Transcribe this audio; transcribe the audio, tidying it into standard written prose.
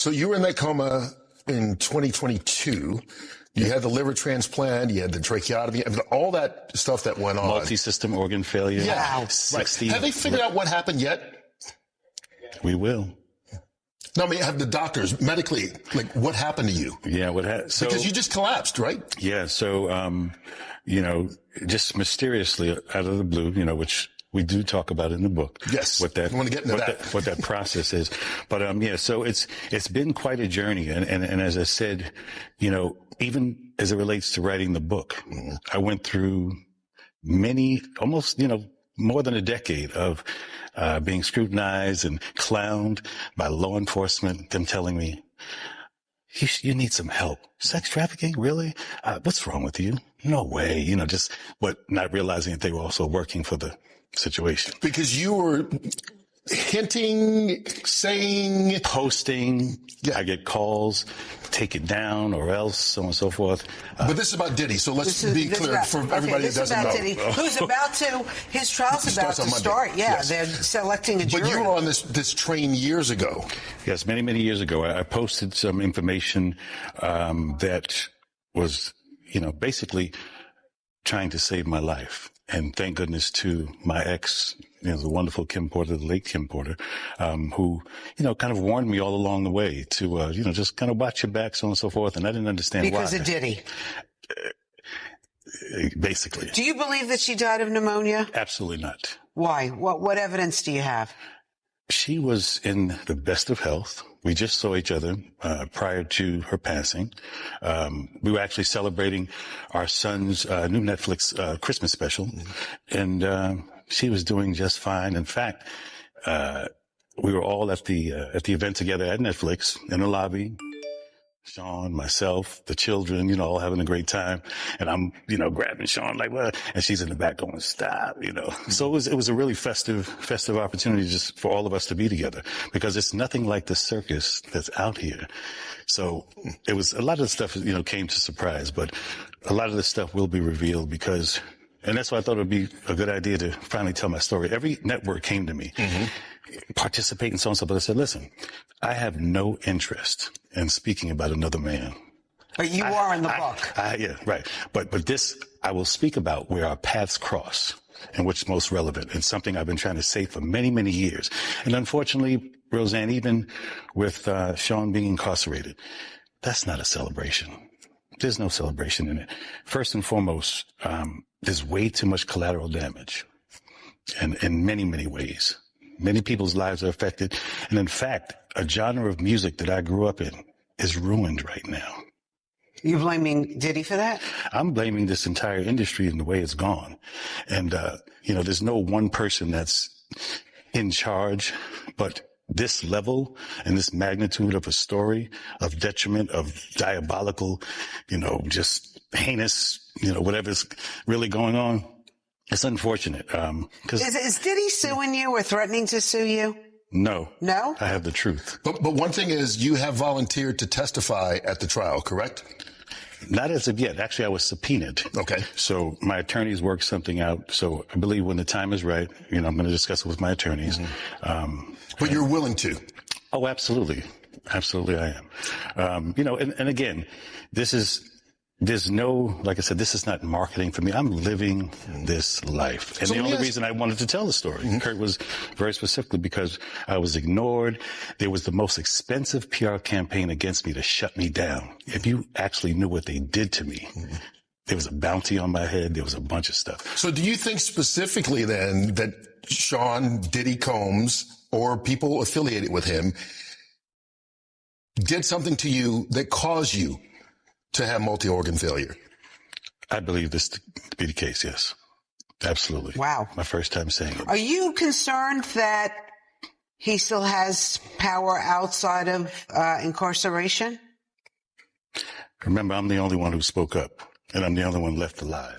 So you were in that coma in 2022. You had the liver transplant, you had the tracheotomy, all that stuff that went on. Multi-system organ failure. Yeah, Wow. 60. Right. Have they figured out what happened yet? We will. No, I mean, have the doctors medically, like, what happened to you? Yeah, because you just collapsed, right? Yeah, so, just mysteriously out of the blue, which we do talk about in the book. Yes, what that, I want to get into that. What that process is. But, so it's been quite a journey. And as I said, even as it relates to writing the book, I went through almost, more than a decade of being scrutinized and clowned by law enforcement, them telling me, you need some help. Sex trafficking? Really? What's wrong with you? No way. But not realizing that they were also working for the situation. Because you were hinting, saying, posting. Yeah. I get calls, take it down or else, so on and so forth. But this is about Diddy, so let's be clear for everybody that doesn't know. Diddy, who's about to, his trial's about to start. Yeah, yes. They're selecting a jury. But you were on this train years ago. Yes, many, many years ago. I posted some information that was, basically trying to save my life. And thank goodness to my ex, the wonderful Kim Porter, the late Kim Porter, who, kind of warned me all along the way to, just kind of watch your back, so on and so forth. And I didn't understand why. Because of Diddy. Basically. Do you believe that she died of pneumonia? Absolutely not. Why? What evidence do you have? She was in the best of health. We just saw each other prior to her passing. We were actually celebrating our son's new Netflix Christmas special, and she was doing just fine. In fact, we were all at the event together at Netflix in the lobby. Sean, myself, the children, all having a great time. And I'm, grabbing Sean like, what? And she's in the back going, stop, So it was a really festive opportunity just for all of us to be together, because it's nothing like the circus that's out here. So it was a lot of the stuff, came to surprise, but a lot of the stuff will be revealed and that's why I thought it would be a good idea to finally tell my story. Every network came to me, participate and so on and so, but I said, listen, I have no interest in speaking about another man. But you are in the book. Yeah, right. But this, I will speak about where our paths cross and what's most relevant, and something I've been trying to say for many, many years. And unfortunately, Roseanne, even with Sean being incarcerated, that's not a celebration. There's no celebration in it. First and foremost, there's way too much collateral damage, and in many, many ways. Many people's lives are affected. And in fact, a genre of music that I grew up in is ruined right now. You're blaming Diddy for that? I'm blaming this entire industry and the way it's gone. And, there's no one person that's in charge, but this level and this magnitude of a story of detriment, of diabolical, just heinous, whatever's really going on. It's unfortunate. Is Diddy suing you or threatening to sue you? No. No? I have the truth. But one thing is, you have volunteered to testify at the trial, correct? Not as of yet. Actually, I was subpoenaed. Okay. So my attorneys worked something out. So I believe when the time is right, I'm going to discuss it with my attorneys. But you're willing to? Oh, absolutely. Absolutely, I am. And again, there's no, like I said, this is not marketing for me. I'm living this life. And the only reason I wanted to tell the story, Kurt, was very specifically because I was ignored. There was the most expensive PR campaign against me to shut me down. If you actually knew what they did to me, there was a bounty on my head. There was a bunch of stuff. So do you think specifically then that Sean Diddy Combs or people affiliated with him did something to you that caused you to have multi-organ failure? I believe this to be the case, yes. Absolutely. Wow. My first time saying it. Are you concerned that he still has power outside of incarceration? Remember, I'm the only one who spoke up, and I'm the only one left alive.